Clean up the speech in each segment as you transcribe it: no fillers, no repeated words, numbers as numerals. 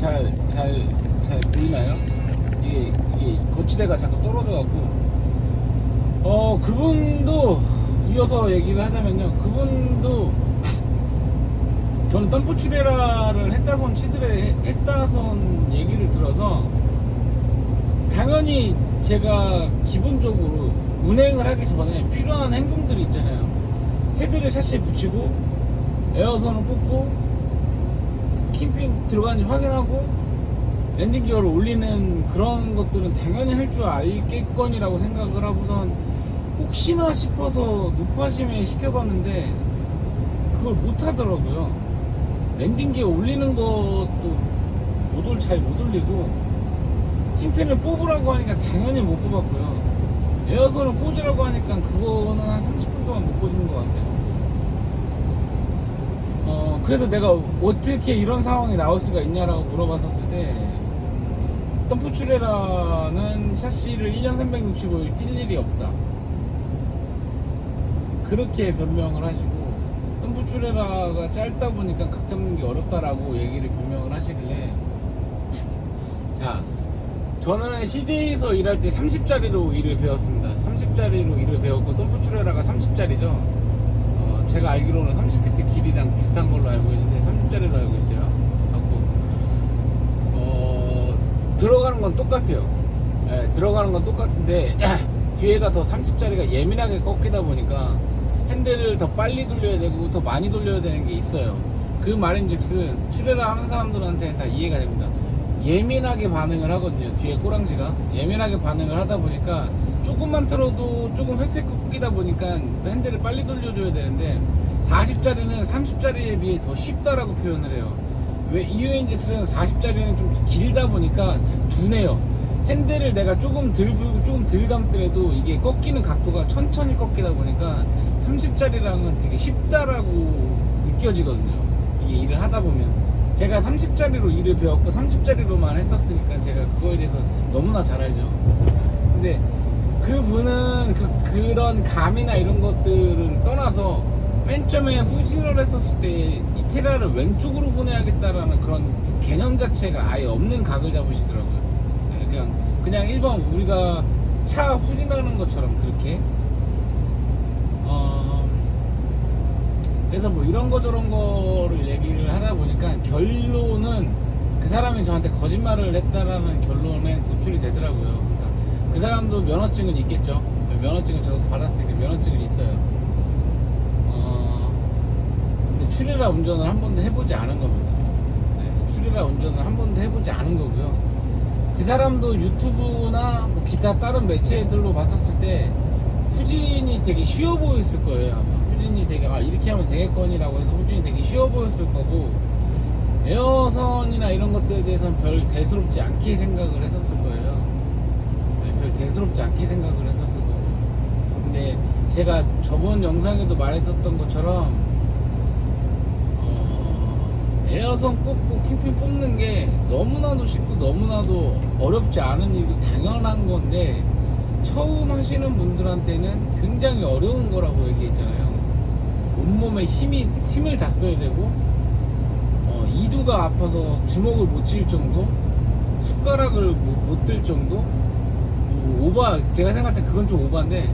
잘 보이나요? 이게 거치대가 자꾸 떨어져갖고 그분도 이어서 얘기를 하자면요, 그분도 저는 덤프 추레라를 했다손 얘기를 들어서 당연히 제가 기본적으로 운행을 하기 전에 필요한 행동들이 있잖아요. 헤드를 샤시에 붙이고 에어선을 꽂고 킹핀 들어가는지 확인하고 랜딩 기어를 올리는 그런 것들은 당연히 할 줄 알겠거니라고 생각을 하고선 혹시나 싶어서 노파심에 시켜봤는데 그걸 못하더라고요. 랜딩 기어 올리는 것도 잘 못 올리고 킹핀을 뽑으라고 하니까 당연히 못 뽑았고요. 에어선을 꽂으라고 하니까 그거는 한 30분 동안 못 꽂은 것 같아요. 그래서 내가 어떻게 이런 상황이 나올 수가 있냐라고 물어봤었을 때 덤프 추레라는 샤시를 1년 365일 뛸 일이 없다, 그렇게 변명을 하시고, 덤프 추레라가 짧다 보니까 각 잡는 게 어렵다라고 얘기를 변명을 하시길래, 자, 저는 CJ에서 일할 때 30짜리로 일을 배웠습니다. 30짜리로 일을 배웠고 덤프 추레라가 30짜리죠. 제가 알기로는 30피트 길이랑 비슷한 걸로 알고 있는데 30짜리로 알고 있어요. 갖고 들어가는 건 똑같아요. 네, 들어가는 건 똑같은데 뒤에가 더 30짜리가 예민하게 꺾이다 보니까 핸들을 더 빨리 돌려야 되고 더 많이 돌려야 되는 게 있어요. 그 말인즉슨 추레라 하는 사람들한테는 다 이해가 됩니다. 예민하게 반응을 하거든요. 뒤에 꼬랑지가 예민하게 반응을 하다 보니까 조금만 틀어도 조금 획획 꺾이다 보니까 핸들을 빨리 돌려줘야 되는데 40짜리는 30짜리에 비해 더 쉽다라고 표현을 해요. 왜 이유인즉슨 40짜리는 좀 길다 보니까 둔해요. 핸들을 내가 조금 덜 불고 조금 덜 감더라도 이게 꺾이는 각도가 천천히 꺾이다 보니까 30짜리랑은 되게 쉽다라고 느껴지거든요. 이게 일을 하다 보면. 제가 30짜리로 일을 배웠고 30짜리로만 했었으니까 제가 그거에 대해서 너무나 잘 알죠. 근데 그분은 그런 감이나 이런 것들은 떠나서 맨 처음에 후진을 했었을 때 이 테라를 왼쪽으로 보내야겠다라는 그런 개념 자체가 아예 없는 각을 잡으시더라고요. 그냥 일반 우리가 차 후진하는 것처럼 그렇게 그래서 뭐 이런 거 저런 거를 얘기를 하다 보니까 결론은 그 사람이 저한테 거짓말을 했다라는 결론에 도출이 되더라고요. 그러니까 그 사람도 면허증은 있겠죠. 면허증은 저도 받았으니까 면허증은 있어요. 근데 추레라 운전을 한 번도 해보지 않은 겁니다. 네, 추레라 운전을 한 번도 해보지 않은 거고요. 그 사람도 유튜브나 뭐 기타 다른 매체들로 봤었을 때 후진이 되게 쉬워 보였을 거예요. 아마 후진이 되게 이렇게 하면 되겠거니라고 해서 후진이 되게 쉬워 보였을 거고, 에어선이나 이런 것들에 대해서는 별 대수롭지 않게 생각을 했었을 거예요. 네, 별 대수롭지 않게 생각을 했었을 거고. 근데 제가 저번 영상에도 말했었던 것처럼 에어선 뽑고 킹핀 뽑는 게 너무나도 쉽고 너무나도 어렵지 않은 일이 당연한 건데 처음 하시는 분들한테는 굉장히 어려운 거라고 얘기했잖아요. 온몸에 힘을 다 써야 되고, 이두가 아파서 주먹을 못 쥘 정도, 숟가락을 못 들 정도, 제가 생각할 때 그건 좀 오바인데,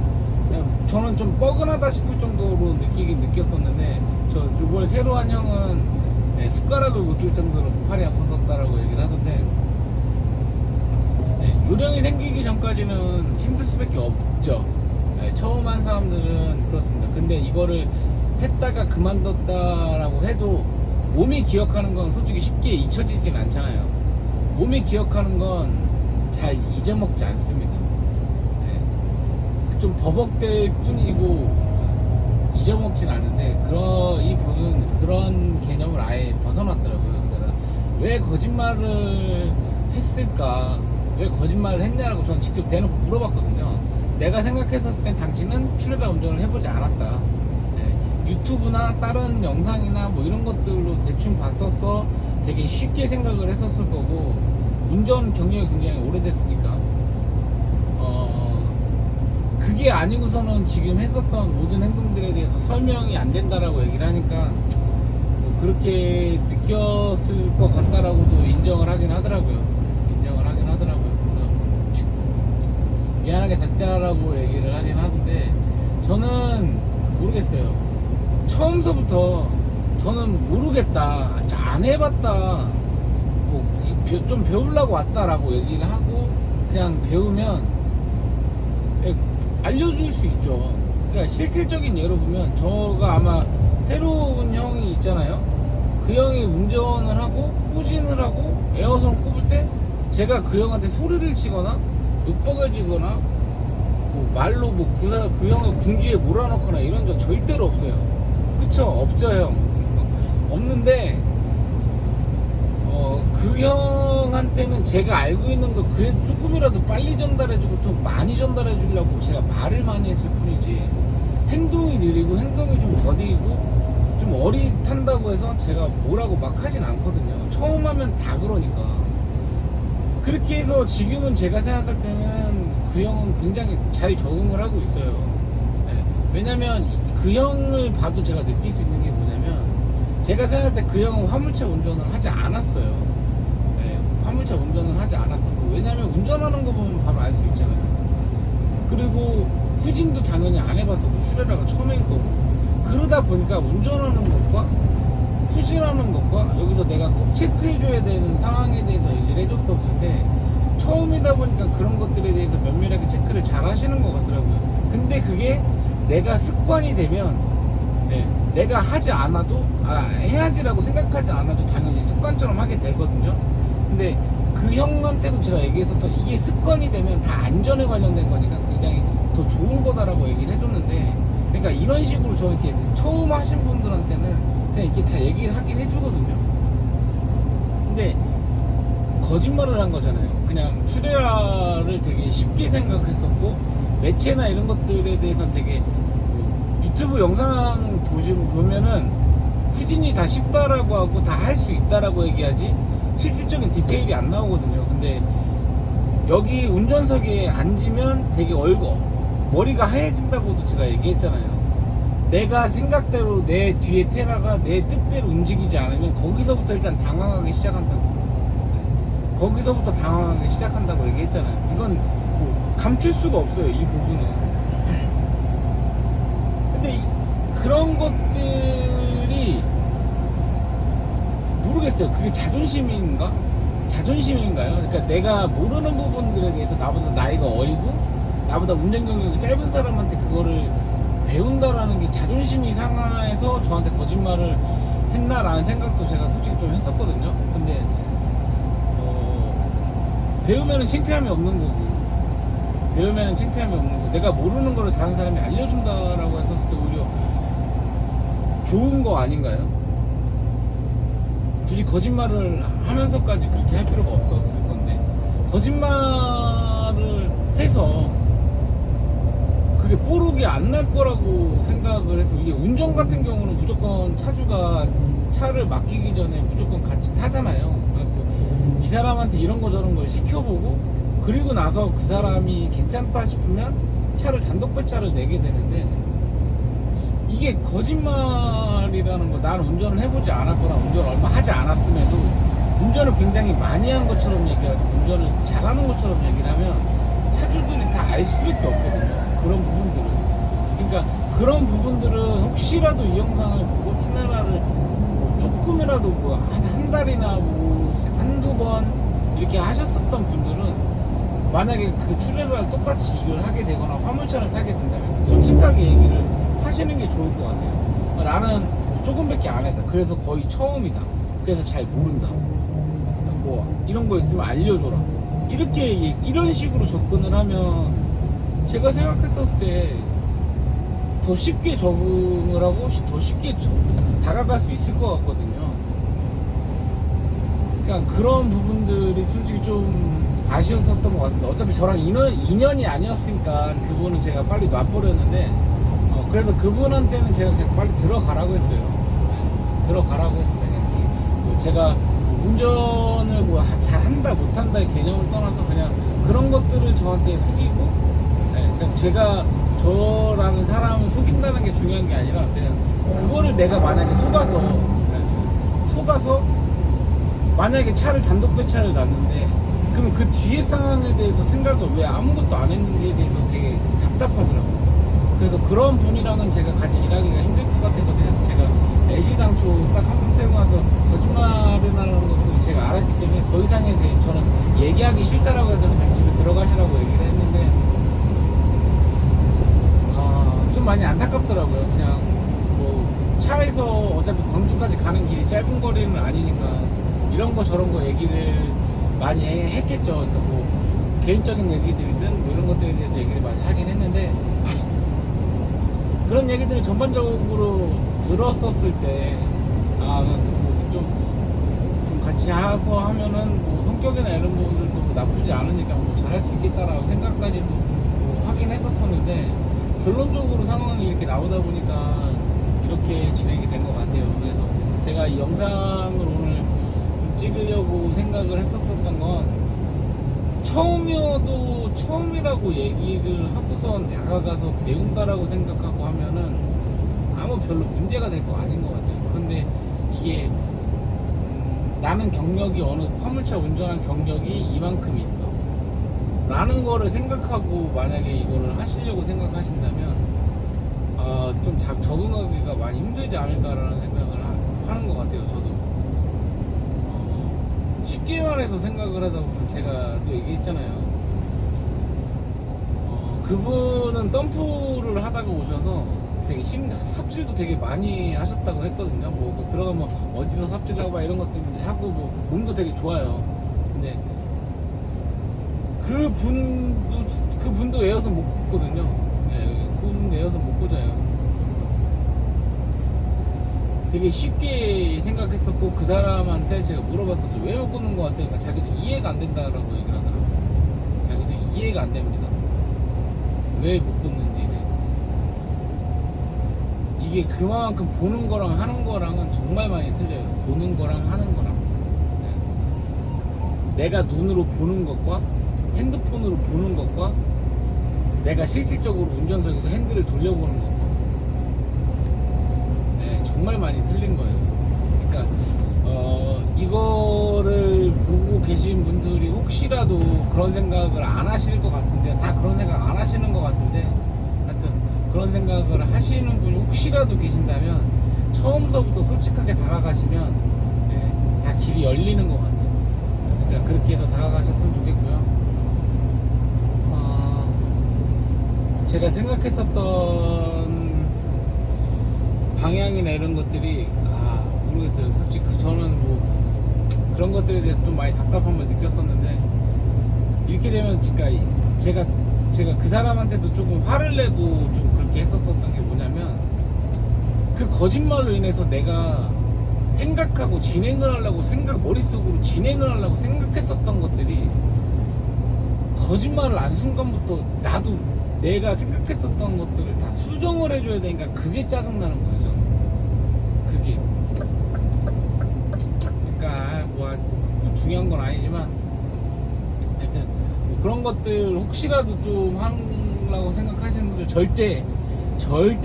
그냥 저는 좀 뻐근하다 싶을 정도로 느꼈었는데, 저 이번에 새로 한 형은 숟가락을 못 들 정도로 팔이 아팠었다라고 얘기를 하던데, 요령이 생기기 전까지는 힘들 수밖에 없죠. 처음 한 사람들은 그렇습니다. 근데 이거를 했다가 그만뒀다라고 해도 몸이 기억하는 건 솔직히 쉽게 잊혀지진 않잖아요. 몸이 기억하는 건 잘 잊어먹지 않습니다. 좀 버벅될 뿐이고 잊어먹진 않는데, 이 분은 그런 개념을 아예 벗어났더라고요. 내가 왜 거짓말을 했을까, 왜 거짓말을 했냐라고 저는 직접 대놓고 물어봤거든요. 내가 생각했었을 땐 당신은 추레라 운전을 해보지 않았다. 유튜브나 다른 영상이나 뭐 이런 것들로 대충 봤었어. 되게 쉽게 생각을 했었을 거고, 운전 경력이 굉장히 오래됐으니까 그게 아니고서는 지금 했었던 모든 행동들에 대해서 설명이 안 된다라고 얘기를 하니까 그렇게 느꼈을 것 같다라고도 인정을 하긴 하더라고요. 그래서 미안하게 됐다라고 얘기를 하긴 하는데, 저는 모르겠어요. 처음서부터 저는 모르겠다, 안 해봤다, 좀 배우려고 왔다라고 얘기를 하고 그냥 배우면 알려줄 수 있죠. 그러니까 실질적인 예로 보면, 저가 아마 새로운 형이 있잖아요. 그 형이 운전을 하고 후진을 하고 에어선을 꼽을 때 제가 그 형한테 소리를 치거나 윽박을 말로 그 형을 궁지에 몰아넣거나 이런 적 절대로 없어요. 그쵸? 없죠, 형. 없는데 그 형한테는 제가 알고 있는 거 그래도 조금이라도 빨리 전달해주고 좀 많이 전달해주려고 제가 말을 많이 했을 뿐이지, 행동이 느리고 행동이 좀 더디고 좀 어릿한다고 해서 제가 뭐라고 막 하진 않거든요. 처음 하면 다 그러니까. 그렇게 해서 지금은 제가 생각할 때는 그 형은 굉장히 잘 적응을 하고 있어요. 네. 왜냐면 그 형을 봐도 제가 느낄 수 있는 게 뭐냐면, 제가 생각할 때 그 형은 화물차 운전을 하지 않았어요. 네. 화물차 운전을 하지 않았었고, 왜냐면 운전하는 거 보면 바로 알 수 있잖아요. 그리고 후진도 당연히 안 해봤었고, 슈레라가 처음일 거고, 그러다 보니까 운전하는 것과 후진하는 것과 여기서 내가 꼭 체크해줘야 되는 상황에 대해서 얘기를 해줬었을 때, 처음이다 보니까 그런 것들에 대해서 면밀하게 체크를 잘 하시는 것 같더라고요. 근데 그게 내가 습관이 되면, 네, 내가 하지 않아도 해야지라고 생각하지 않아도 당연히 습관처럼 하게 되거든요. 근데 그 형한테도 제가 얘기했었던, 이게 습관이 되면 다 안전에 관련된 거니까 굉장히 더 좋은 거다라고 얘기를 해줬는데, 그러니까 이런 식으로 저 이렇게 처음 하신 분들한테는 그냥 이렇게 다 얘기를 하긴 해주거든요. 근데 거짓말을 한 거잖아요. 그냥 슈레라를 되게 쉽게 생각했었고, 매체나 이런 것들에 대해서는 되게 유튜브 영상 보면은 후진이 다 쉽다라고 하고 다 할 수 있다라고 얘기하지 실질적인 디테일이 안 나오거든요. 근데 여기 운전석에 앉으면 되게 머리가 하얘진다고도 제가 얘기했잖아요. 내가 생각대로 내 뒤에 테라가 내 뜻대로 움직이지 않으면 거기서부터 일단 당황하기 시작한다고. 거기서부터 당황하기 시작한다고 얘기했잖아요. 이건 감출 수가 없어요, 이 부분은. 근데 그런 것들이 모르겠어요. 그게 자존심인가요? 그러니까 내가 모르는 부분들에 대해서 나보다 나이가 어리고 나보다 운전 경력이 짧은 사람한테 그거를 배운다라는 게 자존심이 상해서 저한테 거짓말을 했나라는 생각도 제가 솔직히 좀 했었거든요. 근데 배우면은 창피함이 없는 거고, 내가 모르는 거를 다른 사람이 알려준다라고 했었을 때 오히려 좋은 거 아닌가요? 굳이 거짓말을 하면서까지 그렇게 할 필요가 없었을 건데, 거짓말을 해서 그게 뽀록이 안 날 거라고 생각을 해서, 이게 운전 같은 경우는 무조건 차주가 차를 맡기기 전에 무조건 같이 타잖아요. 이 사람한테 이런 거 저런 걸 시켜보고, 그리고 나서 그 사람이 괜찮다 싶으면 차를 단독 배차를 내게 되는데, 이게 거짓말이라는 거, 난 운전을 해보지 않았거나 운전을 얼마 하지 않았음에도 운전을 굉장히 많이 한 것처럼 얘기하고 운전을 잘하는 것처럼 얘기를 하면 차주들이 다 알 수밖에 없거든요. 그런 부분들은. 그러니까 그런 부분들은 혹시라도 이 영상을 보고 슈레라를 조금이라도 한 달이나 한두 번 이렇게 하셨었던 분들은, 만약에 그 슈레라를 똑같이 일을 하게 되거나 화물차를 타게 된다면 솔직하게 얘기를 하시는 게 좋을 것 같아요. 나는 조금밖에 안 했다, 그래서 거의 처음이다, 그래서 잘 모른다, 이런 거 있으면 알려줘라, 이런 식으로 접근을 하면 제가 생각했었을 때 더 쉽게 적응을 하고 더 쉽게 다가갈 수 있을 것 같거든요. 그러니까 그런 부분들이 솔직히 좀 아쉬웠었던 것 같습니다. 어차피 저랑 인연이 아니었으니까 그분은 제가 빨리 놔버렸는데, 그래서 그분한테는 제가 그냥 빨리 들어가라고 했어요. 네, 들어가라고 했습니다. 제가 운전을 잘한다 못한다의 개념을 떠나서 그냥 그런 것들을 저한테 속이고, 네, 그냥 제가 저라는 사람을 속인다는 게 중요한 게 아니라, 그냥 그거를 내가 만약에 속아서 가서 만약에 차를 단독 배차를 놨는데 그럼 그 뒤에 상황에 대해서 생각을 왜 아무것도 안 했는지에 대해서 되게 답답하더라고요. 그래서 그런 분이랑은 제가 같이 일하기가 힘들 것 같아서 그냥 제가 애시당초 딱 한 번 태우고 나서 거짓말이라는 것들을 제가 알았기 때문에 더 이상에 대해 저는 얘기하기 싫다라고 해서 그냥 집에 들어가시라고 얘기를 했는데 좀 많이 안타깝더라고요. 그냥 뭐 차에서 어차피 광주까지 가는 길이 짧은 거리는 아니니까 이런 거 저런 거 얘기를 많이 했겠죠. 그러니까 뭐 개인적인 얘기들이든 뭐 이런 것들에 대해서 얘기를 많이 하긴 했는데 그런 얘기들을 전반적으로 들었었을 때 좀 같이 해서 하면은 뭐 성격이나 이런 부분들도 뭐 나쁘지 않으니까 뭐 잘할 수 있겠다라고 생각까지도 뭐 하긴 했었었는데 결론적으로 상황이 이렇게 나오다 보니까 이렇게 진행이 된 것 같아요. 그래서 제가 이 영상을 오늘 좀 찍으려고 생각을 했었던 건 처음이어도 처음이라고 얘기를 하고선 다가가서 배운다라고 생각하고 하면은 아무 별로 문제가 될 거 아닌 것 같아요. 그런데 이게 나는 경력이 어느 화물차 운전한 경력이 이만큼 있어 라는 거를 생각하고 만약에 이거를 하시려고 생각하신다면 좀 적응하기가 많이 힘들지 않을까라는 생각을 하는 것 같아요. 저도 쉽게 말해서 생각을 하다 보면 제가 또 얘기했잖아요. 그분은 덤프를 하다가 오셔서 되게 삽질도 되게 많이 하셨다고 했거든요. 뭐 들어가면 어디서 삽질하고 막 이런 것들 하고 뭐 몸도 되게 좋아요. 근데 그분도 에어컨 못 꽂거든요. 네, 그분 에어컨 못 꽂아요. 되게 쉽게 생각했었고 그 사람한테 제가 물어봤었죠. 왜 못 꽂는 것 같아요? 그러니까 자기도 이해가 안 된다라고 얘기를 하더라고요. 자기도 이해가 안 됩니다. 왜 못 꽂는지에 대해서. 이게 그만큼 보는 거랑 하는 거랑은 정말 많이 틀려요. 보는 거랑 하는 거랑. 네. 내가 눈으로 보는 것과 핸드폰으로 보는 것과 내가 실질적으로 운전석에서 핸들을 돌려보는 것과 네, 정말 많이 틀린 거예요. 그러니까 이거를 보고 계신 분들이 혹시라도 그런 생각을 안 하실 것 같은데 다 그런 생각 안 하시는 것 같은데 하여튼 그런 생각을 하시는 분이 혹시라도 계신다면 처음서부터 솔직하게 다가가시면 네, 다 길이 열리는 것 같아요. 그러니까 그렇게 해서 다가가셨으면 좋겠고요. 제가 생각했었던 방향이나 이런 것들이 모르겠어요. 솔직히 저는 뭐 그런 것들에 대해서 좀 많이 답답함을 느꼈었는데 이렇게 되면 제가 그 사람한테도 조금 화를 내고 좀 그렇게 했었던 게 뭐냐면 그 거짓말로 인해서 내가 생각하고 진행을 하려고 머릿속으로 진행을 하려고 생각했었던 것들이 거짓말을 안 순간부터 나도 내가 생각했었던 것들을 다 수정을 해줘야 되니까 그게 짜증나는 거예요. 저는 그게 그러니까 뭐 중요한 건 아니지만 하여튼 뭐 그런 것들 혹시라도 좀 하려고 생각하시는 분들 절대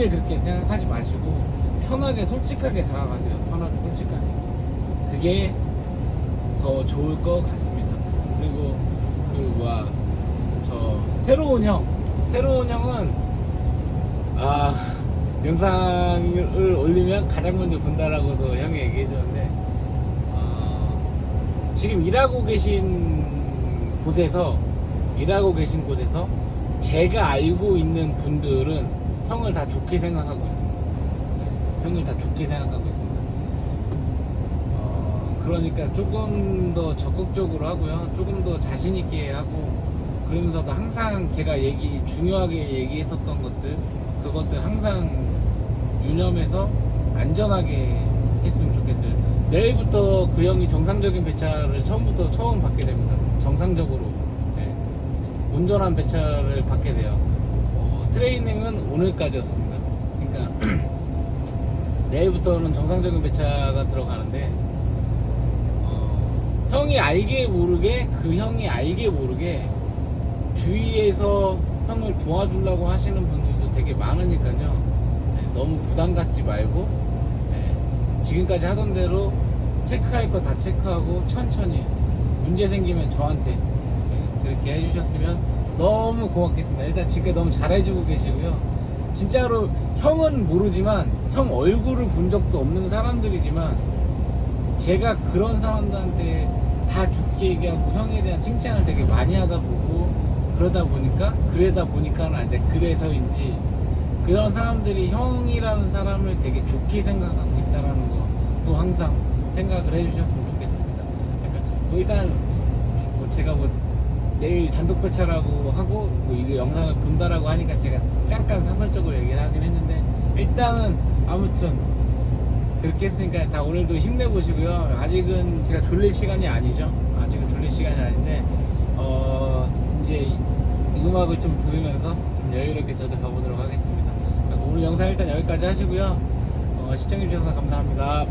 그렇게 생각하지 마시고 편하게 솔직하게 다가가세요. 편하게 솔직하게 그게 더 좋을 것 같습니다. 그리고 저 새로운 형은 영상을 올리면 가장 먼저 본다라고도 형이 얘기해 줬는데 지금 일하고 계신 곳에서 제가 알고 있는 분들은 형을 다 좋게 생각하고 있습니다. 네, 형을 다 좋게 생각하고 있습니다. 그러니까 조금 더 적극적으로 하고요. 조금 더 자신 있게 하고 그러면서도 항상 제가 중요하게 얘기했었던 그것들 항상 유념해서 안전하게 했으면 좋겠어요. 내일부터 그 형이 정상적인 배차를 처음 받게 됩니다. 정상적으로 온전한 배차를 받게 돼요. 트레이닝은 오늘까지였습니다. 그러니까 내일부터는 정상적인 배차가 들어가는데 형이 알게 모르게 주위에서 형을 도와주려고 하시는 분들도 되게 많으니까요. 너무 부담 갖지 말고 지금까지 하던 대로 체크할 거 다 체크하고 천천히 문제 생기면 저한테 그렇게 해주셨으면 너무 고맙겠습니다. 일단 지금까지 너무 잘해주고 계시고요. 진짜로 형은 모르지만 형 얼굴을 본 적도 없는 사람들이지만 제가 그런 사람들한테 다 좋게 얘기하고 형에 대한 칭찬을 되게 많이 하다 보고 그러다 보니까는 아닌데 그래서인지 그런 사람들이 형이라는 사람을 되게 좋게 생각하고 있다라는 거 또 항상 생각을 해주셨으면 좋겠습니다. 뭐 일단 뭐 제가 뭐 내일 단독 배차라고 하고 뭐 이거 영상을 본다라고 하니까 제가 잠깐 사설적으로 얘기를 하긴 했는데 일단은 아무튼 그렇게 했으니까 다 오늘도 힘내보시고요. 아직은 제가 졸릴 시간이 아니죠. 아직은 졸릴 시간이 아닌데 이제 이 음악을 좀 들으면서 좀 여유롭게 저도 가보도록 하겠습니다. 오늘 영상 일단 여기까지 하시고요. 시청해주셔서 감사합니다.